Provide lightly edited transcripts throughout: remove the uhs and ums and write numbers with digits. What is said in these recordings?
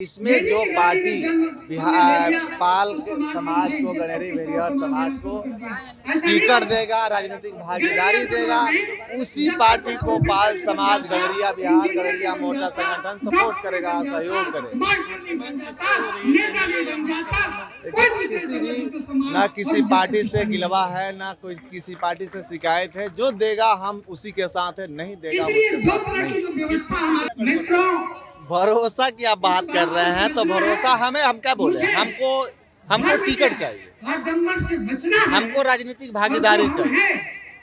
इसमें जो पार्टी बिहार पाल समाज को, गणेरी भेड़िया समाज को टिकट देगा, राजनीतिक भागीदारी देगा, उसी पार्टी को पाल समाज गणेरिया बिहार गणेरिया मोर्चा संगठन सपोर्ट करेगा, सहयोग करेगा। किसी भी ना किसी पार्टी से गिलवा है, ना कोई किसी पार्टी से शिकायत है। जो देगा हम उसी के साथ है, नहीं देगा उसके साथ नहीं। भरोसा की आप बात कर रहे हैं तो भरोसा हम क्या बोले, हमको टिकट चाहिए, हमको राजनीतिक भागीदारी चाहिए,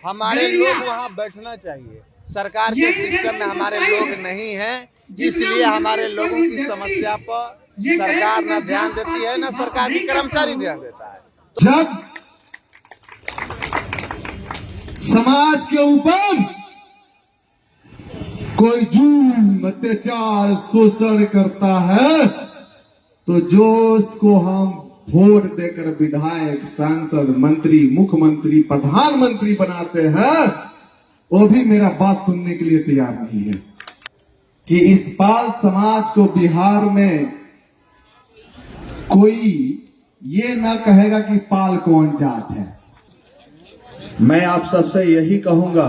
हमारे लोग वहाँ बैठना चाहिए। सरकार के सिस्टम में हमारे लोग नहीं हैं, इसलिए हमारे लोगों की समस्या पर सरकार न ध्यान देती है, न सरकार की कर्मचारी ध्यान देता है। जब समाज के ऊपर कोई जुल्म, अत्याचार, शोषण करता है तो जो उसको हम वोट देकर विधायक, सांसद, मंत्री, मुख्यमंत्री, प्रधानमंत्री बनाते हैं, वो भी मेरा बात सुनने के लिए तैयार नहीं है कि इस पाल समाज को बिहार में कोई ये ना कहेगा कि पाल कौन जात है। मैं आप सबसे यही कहूंगा,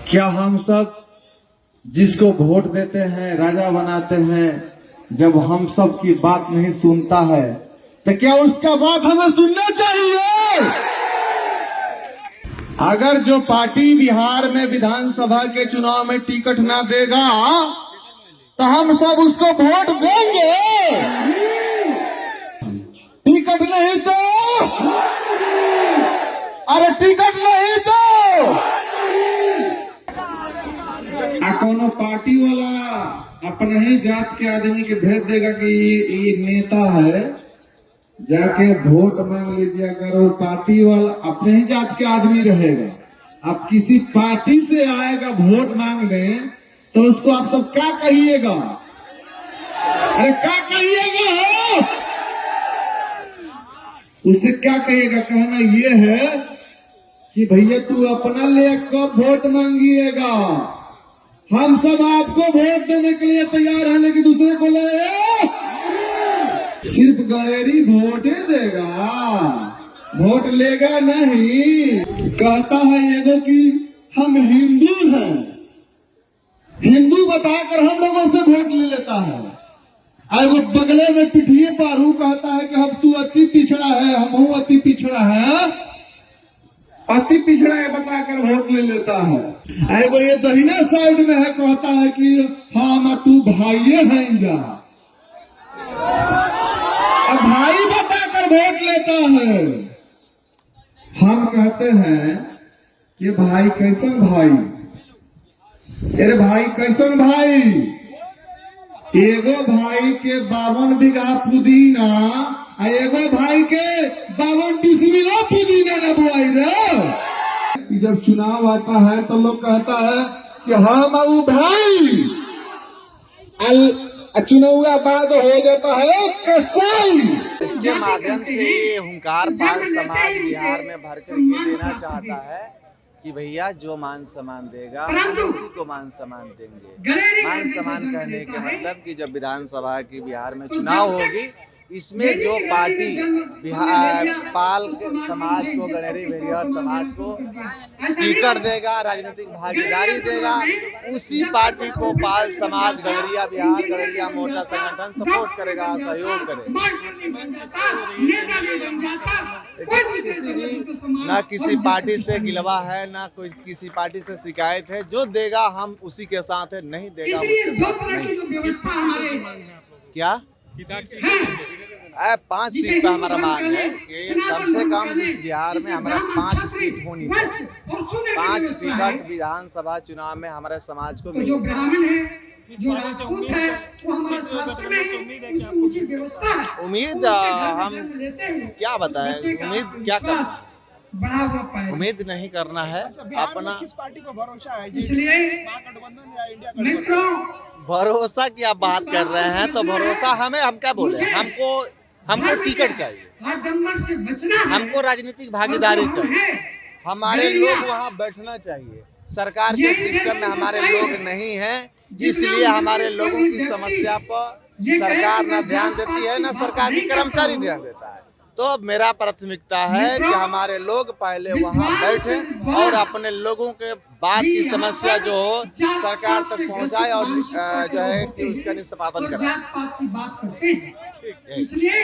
क्या हम सब जिसको वोट देते हैं, राजा बनाते हैं, जब हम सब की बात नहीं सुनता है तो क्या उसका बात हमें सुनना चाहिए? अगर जो पार्टी बिहार में विधानसभा के चुनाव में टिकट ना देगा तो हम सब उसको वोट देंगे। टिकट नहीं तो, अरे टिकट नहीं तो कोनो पार्टी वाला अपने ही जात के आदमी के भेज देगा कि ये नेता है, जाके वोट मांग लीजिए। अगर वो पार्टी वाला अपने ही जात के आदमी रहेगा, अब किसी पार्टी से आएगा वोट मांगने, तो उसको आप सब क्या कहिएगा? अरे क्या कहिएगा? उससे क्या कहिएगा? कहना ये है कि भैया तू अपना ले कब वोट मांगिएगा, हम सब आपको वोट देने के लिए तैयार हैं, लेकिन दूसरे को ले सिर्फ गणेरी वोट देगा, वोट लेगा नहीं। कहता है एगो कि हम हिंदू हैं, हिंदू बताकर हम लोगों से वोट ले लेता है। वो बगले में पिठिए पारू कहता है कि हम तू अति पिछड़ा है, हम अति पिछड़ा है, अति पिछड़ा है बताकर वोट ले लेता है। वो ये दहिना साइड में है, कहता है कि हाँ तू भाइये हैं जा, अब भाई बताकर वोट लेता है। हम कहते हैं कि भाई कैसन भाई, अरे भाई कैसन भाई? एगो भाई के 52 बीघा पुदीना, एगो भाई के 52 डिसमिला पुदीना न बुआई रे। जब चुनाव आता है तो लोग कहता है कि हम भाई, चुनाव बाद हो जाता है कसाई। इसके माध्यम से ये हुंकार पाल समाज बिहार में भरकर ये देना चाहता है कि भैया जो मान सम्मान देगा हम उसी को मान सम्मान देंगे। मान सम्मान कहने के मतलब कि जब विधानसभा की बिहार में चुनाव होगी, इसमें जो पार्टी बिहार पाल समाज को, गणेरी भेड़िया समाज को टिकट देगा, राजनीतिक भागीदारी देगा, उसी पार्टी को पाल समाज गणेरिया बिहार गणेरिया मोर्चा संगठन सपोर्ट करेगा, सहयोग करेगा। किसी भी ना किसी पार्टी से गिलवा है, ना कोई किसी पार्टी से शिकायत है। जो देगा हम उसी के साथ है, नहीं देगा उसके साथ नहीं। क्या 5 सीट का हमारा मांग है कि कम से कम इस बिहार में हमारा 5 सीट होनी चाहिए। 5 टिकट विधानसभा चुनाव में हमारे समाज को जो ग्रामीण है, जो राजपूत है, वो हमारे शास्त्र में है, उसकी उचित व्यवस्था है। उम्मीद हम क्या बताएं, उम्मीद क्या करना, उम्मीद नहीं करना है। अपना किस पार्टी को भरोसा है? इसलिए महागठबंधन या इंडिया गठबंधन? भरोसा की आप बात कर रहे हैं तो भरोसा हम क्या बोले, हमको टिकट चाहिए, हमको राजनीतिक भागीदारी चाहिए, हमारे लोग वहाँ बैठना चाहिए, सरकार के सिस्टम में हमारे लोग नहीं हैं, इसलिए हमारे लोगों की समस्या पर सरकार ना ध्यान देती है, ना सरकारी कर्मचारी ध्यान देता है। तो मेरा प्राथमिकता है कि हमारे लोग पहले वहां बैठे और अपने लोगों के बात की समस्या जो हो सरकार तक पहुंचाए और जो है कि उसका निष्पादन कराए। जात पात की बात करते हैं, इसलिए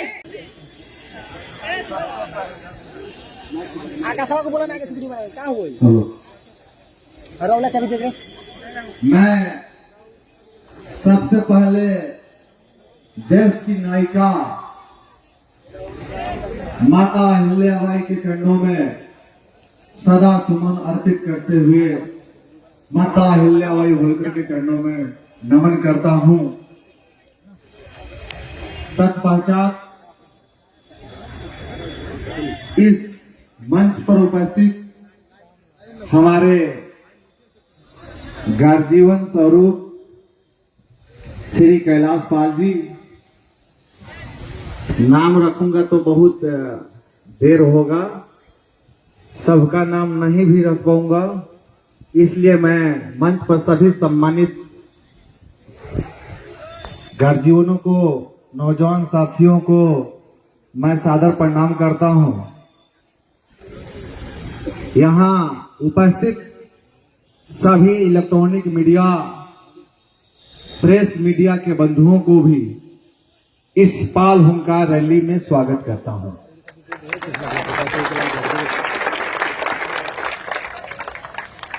आकाशवा को बोला ना कि सिक्योरिटी में क्या हुआ हेलो, रौला चाबी दे दे। मैं सबसे पहले देश की नायिका माता अहिल्याबाई के चरणों में सदा सुमन अर्पित करते हुए माता अहिल्याबाई होलकर के चरणों में नमन करता हूं। तत्पश्चात इस मंच पर उपस्थित हमारे गार्जीवन स्वरूप श्री कैलाश पाल जी, नाम रखूंगा तो बहुत देर होगा, सबका नाम नहीं भी रख पाऊंगा, इसलिए मैं मंच पर सभी सम्मानित गार्जियनों को, नौजवान साथियों को मैं सादर प्रणाम करता हूं। यहां उपस्थित सभी इलेक्ट्रॉनिक मीडिया, प्रेस मीडिया के बंधुओं को भी इस पाल हुंकार रैली में स्वागत करता हूं।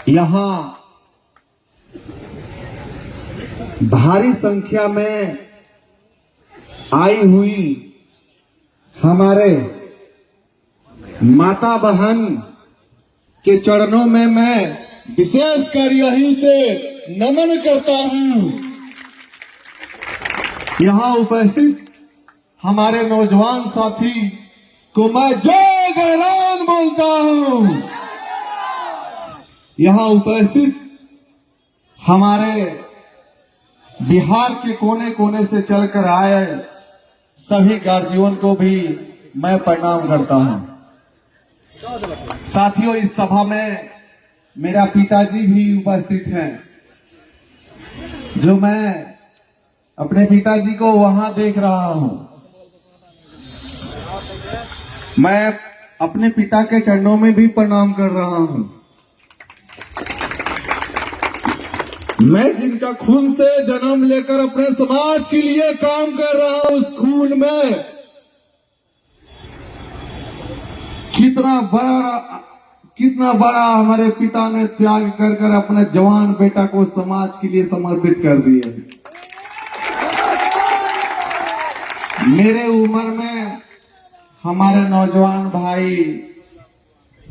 यहां भारी संख्या में आई हुई हमारे माता बहन के चरणों में मैं विशेषकर यहीं से नमन करता हूं। यहां उपस्थित हमारे नौजवान साथी को मैं जय गहरान बोलता हूं। यहां उपस्थित हमारे बिहार के कोने कोने से चलकर आए सभी गार्जियन को भी मैं प्रणाम करता हूं। साथियों, इस सभा में मेरा पिताजी भी उपस्थित हैं, जो मैं अपने पिताजी को वहां देख रहा हूं। मैं अपने पिता के चरणों में भी प्रणाम कर रहा हूं। मैं जिनका खून से जन्म लेकर अपने समाज के लिए काम कर रहा हूं, उस खून में कितना बड़ा हमारे पिता ने त्याग कर कर अपने जवान बेटा को समाज के लिए समर्पित कर दिया। मेरे उम्र में हमारे नौजवान भाई,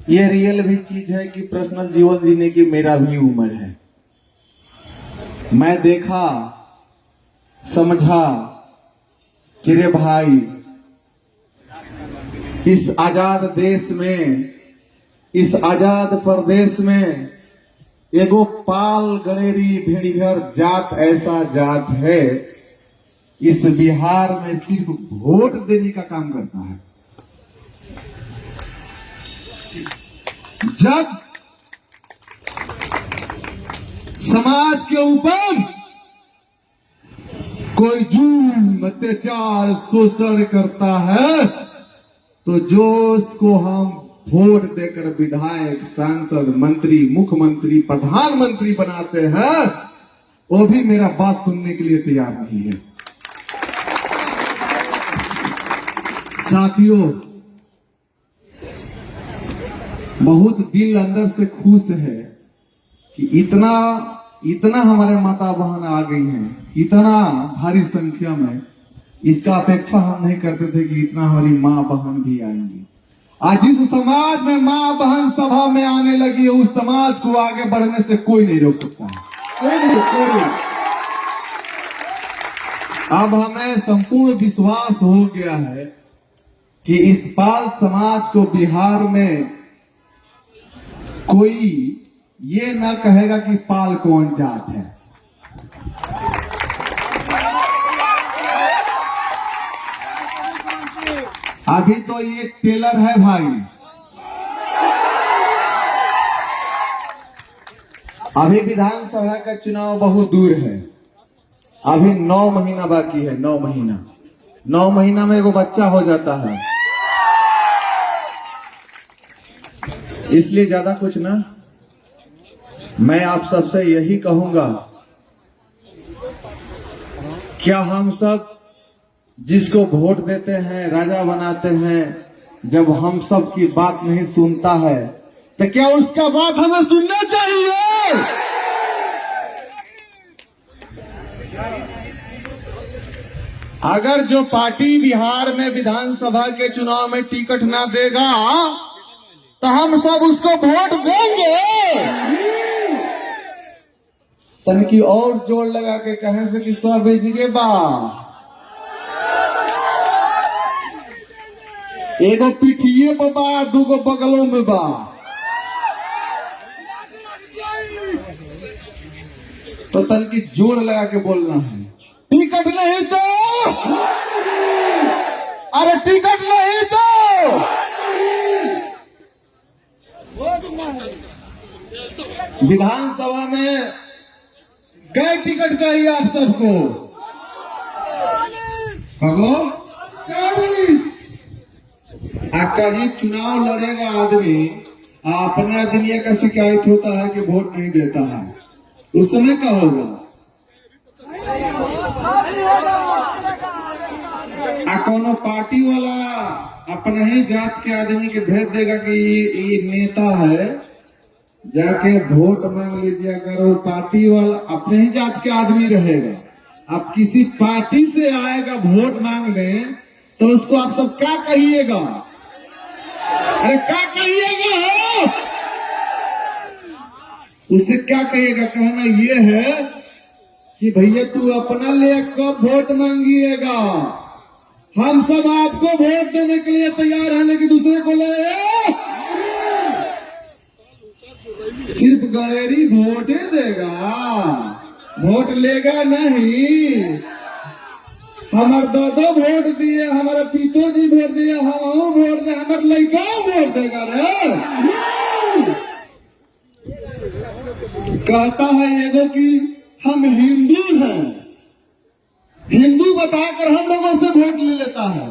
ये रियल भी चीज है कि पर्सनल जीवन जीने की मेरा भी उम्र है। मैं देखा, समझा कि रे भाई, इस आजाद देश में, इस आजाद प्रदेश में एगो पाल गलेरी भेड़िघर जात ऐसा जात है, इस बिहार में सिर्फ वोट देने का काम करता है। जब समाज के ऊपर कोई जुल्म, अत्याचार, शोषण करता है, तो जो उसको हम वोट देकर विधायक, सांसद, मंत्री, मुख्यमंत्री, प्रधानमंत्री बनाते हैं, वो भी मेरा बात सुनने के लिए तैयार नहीं है। साथियों, बहुत दिल अंदर से खुश है कि इतना हमारे माता बहन आ गई हैं, इतना भारी संख्या में। इसका अपेक्षा हम नहीं करते थे कि इतना हमारी माँ बहन भी आएंगी। आज जिस समाज में माँ बहन सभा में आने लगी है, उस समाज को आगे बढ़ने से कोई नहीं रोक सकता है, कोई। अब हमें संपूर्ण विश्वास हो गया है कि इस पाल समाज को बिहार में कोई ये ना कहेगा कि पाल कौन जात है। अभी तो ये टेलर है भाई, अभी विधानसभा का चुनाव बहुत दूर है, अभी 9 महीना बाकी है। 9 महीना, 9 महीना में एगो बच्चा हो जाता है, इसलिए ज्यादा कुछ ना। मैं आप सबसे यही कहूंगा, क्या हम सब जिसको वोट देते हैं, राजा बनाते हैं, जब हम सब की बात नहीं सुनता है तो क्या उसका बात हमें सुनना चाहिए? अगर जो पार्टी बिहार में विधानसभा के चुनाव में टिकट ना देगा तो हम सब उसको वोट देंगे। तन की और जोर लगा के कहे से कि सब बेचिए बा, एगो पीठिए पर बा, दूगो बगलों में बा। तो तन की जोर लगा के बोलना है, टिकट नहीं तो, अरे टिकट नहीं तो। विधानसभा में कई टिकट चाहिए आप सबको? कहो 40। कहीं चुनाव लड़ेगा आदमी, अपना दुनिया का शिकायत होता है कि वोट नहीं देता है, उस समय क्या होगा? कोनो पार्टी वाला अपने ही जात के आदमी के भेज देगा कि ये नेता है, जाके वोट मांग लीजिए। अगर वो पार्टी वाला अपने ही जात के आदमी रहेगा, अब किसी पार्टी से आएगा वोट मांगने, तो उसको आप सब क्या कहिएगा? अरे क्या कहिएगा? उसे क्या कहिएगा? कहना ये है कि भैया तू अपना ले कब वोट मांगिएगा, हम सब आपको वोट देने के लिए तैयार हैं, लेकिन दूसरे को ले सिर्फ गलेरी वोट देगा, वोट लेगा नहीं। हमारे दादा वोट दिए, हमारे पिताजी वोट दिए, हम वोट दे, हमारे लड़का वोट देगा रे। कहता है एगो कि हम हिंदू हैं, हिंदू बताकर हम लोगों से वोट ले लेता है।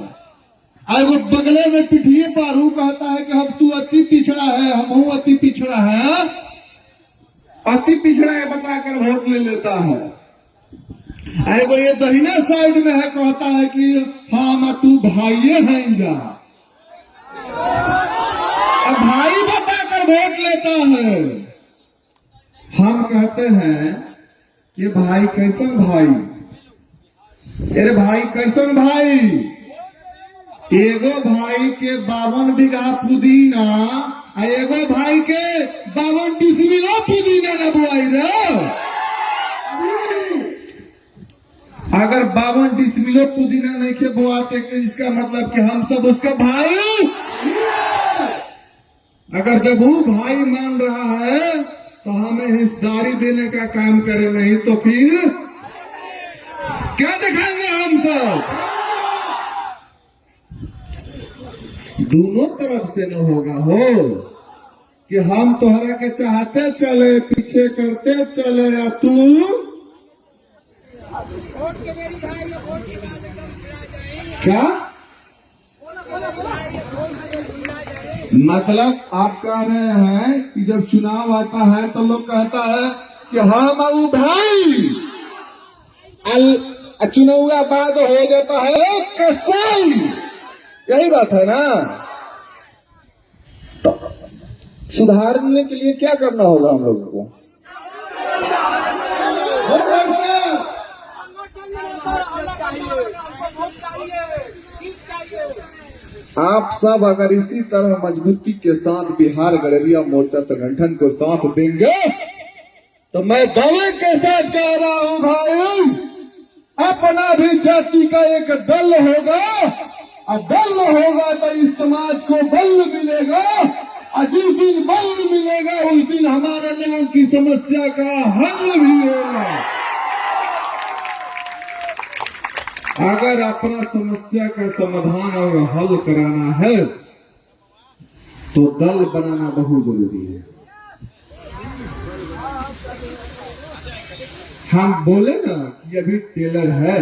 एगो बगले में पिठिए पारू कहता है कि हम तू अति पिछड़ा है, हम अति पिछड़ा है, अति पिछड़ा है बताकर वोट ले लेता है। एगो ये दहिना साइड में है, कहता है कि हाँ तू भाइये हैं जा, अब भाई बताकर वोट लेता है। हम कहते हैं कि भाई कैसन भाई? अरे भाई कैसन भाई? एगो भाई के 52 बीघा पुदीना, एगो भाई के 52 डिसमिल पुदीना न बुआई रे। अगर 52 डिसमिल पुदीना नहीं के बुआते, इसका मतलब कि हम सब उसका भाई। अगर जब वो भाई मान रहा है तो हमें हिस्सेदारी देने का काम करे, नहीं तो फिर क्या दिखाएंगे हम सब? दोनों तरफ से न होगा हो कि हम तोहरा के चाहते चले, पीछे करते चले, या तू क्या मतलब? आप कह रहे हैं कि जब चुनाव आता है तो लोग कहता है कि हम आऊ भाई, चुनाव बाद हो जाता है कसाई, यही बात है ना? तो सुधारने के लिए क्या करना होगा हम लोगों को? आप सब अगर इसी तरह मजबूती के साथ बिहार गडरिया मोर्चा संगठन को साथ देंगे तो मैं दावे के साथ कह रहा हूं भाई, अपना भी जाति का एक दल होगा, और दल होगा तो इस समाज को बल मिलेगा, और जिस दिन बल मिलेगा उस दिन हमारे लोगों की समस्या का हल भी होगा। अगर अपना समस्या का समाधान और हल कराना है तो दल बनाना बहुत जरूरी है। हम बोले ना कि अभी टेलर है,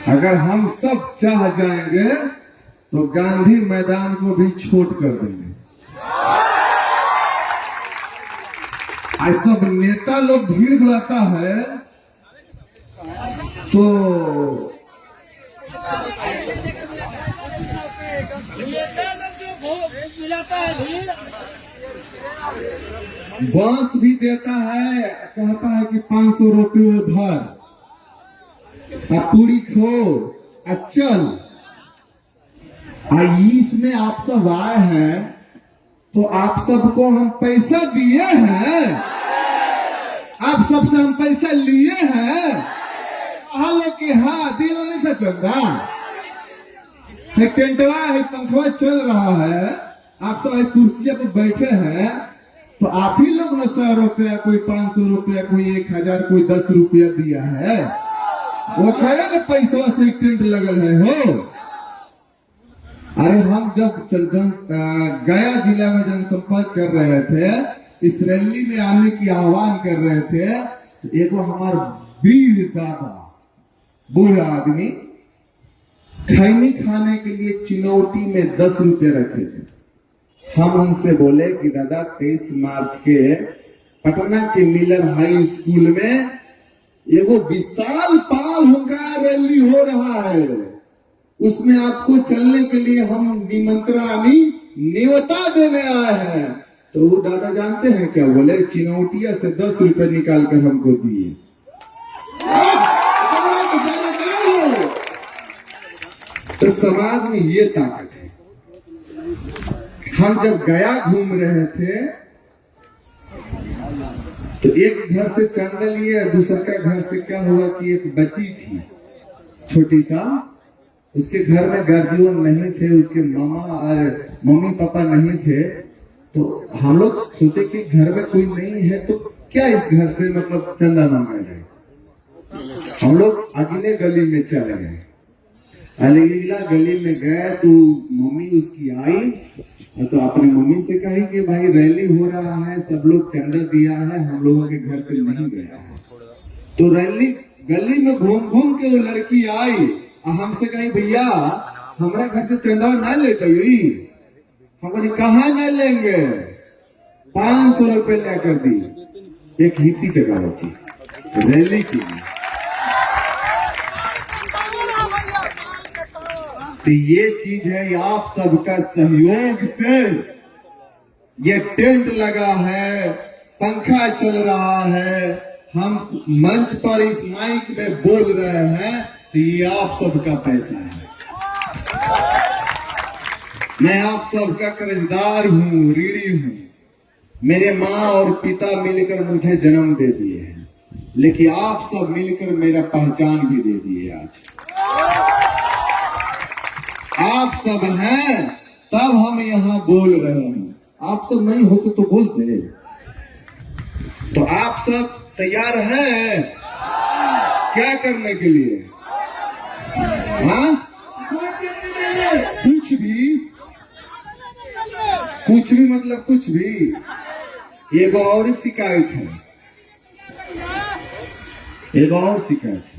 अगर हम सब चाह जाएंगे तो गांधी मैदान को भी छोट कर देंगे। आज सब नेता लोग भीड़ बुलाता है तो बांस भी देता है, कहता है कि 500 रुपये भर, पूरी खो चल। इसमें आप सब आए हैं तो आप सबको हम पैसा दिए हैं, आप सबसे हम पैसा लिए हैं। हालो कि हाँ दिल नहीं था चंदा, टेंटवा है, पंखवा चल रहा है, आप सब कुर्सिया पे बैठे हैं तो आप ही लोग ना 100 रुपया, कोई 500 रुपया, कोई 1000, कोई 10 रुपया दिया है। वो कहे ना पैसा से टेंट लगल है हो। अरे हम जब गया जिला में जनसंपर्क कर रहे थे, इस रैली में आने की आह्वान कर रहे थे, तो एक हमारे वीर दादा बूढ़े आदमी खैनी खाने के लिए चिनौटी में 10 रुपये रखे थे। हम उनसे बोले कि दादा 23 मार्च के पटना के मिलर हाई स्कूल में एगो विशाल पाल होगा रैली हो रहा है, उसमें आपको चलने के लिए हम निमंत्रणी न्योता देने आए हैं। तो वो दादा जानते हैं क्या बोले? चिनौटिया से 10 रुपए निकाल कर हमको दिए। तो समाज में ये ताकत है। हम जब गया घूम रहे थे तो एक घर से चंदा लिए, दूसरे का घर से क्या हुआ कि एक बच्ची थी छोटी सा, उसके घर में गार्जियन नहीं थे, उसके मामा और मम्मी पापा नहीं थे। तो हम लोग सोचे कि घर में कोई नहीं है तो क्या इस घर से मतलब चंदा मांगा जाए। हम लोग अगले गली में चले गए, अगला गली में गए तो मम्मी उसकी आई तो अपनी मम्मी से कही कि भाई रैली हो रहा है, सब लोग चंदा दिया है, हम लोगों के घर से नहीं गया है। तो रैली गली में घूम घूम के वो लड़की आई, हमसे कही भैया हमारा घर से चंदा न लेते ही। हम कहा न लेंगे, 500 रुपए लेकर दी। एक हिती जगह बची रैली की। तो ये चीज है, आप सबका सहयोग से ये टेंट लगा है, पंखा चल रहा है, हम मंच पर इस माइक में बोल रहे हैं, तो ये आप सबका पैसा है। मैं आप सबका कर्जदार हूँ, ऋणी हूँ। मेरे माँ और पिता मिलकर मुझे जन्म दे दिए हैं, लेकिन आप सब मिलकर मेरा पहचान भी दे दिए। आज आप सब हैं तब हम यहाँ बोल रहे हैं, आप सब नहीं होते तो बोलते। तो आप सब तैयार हैं क्या करने के लिए? हाँ, कुछ भी मतलब कुछ भी। एक और शिकायत है, एक और शिकायत है।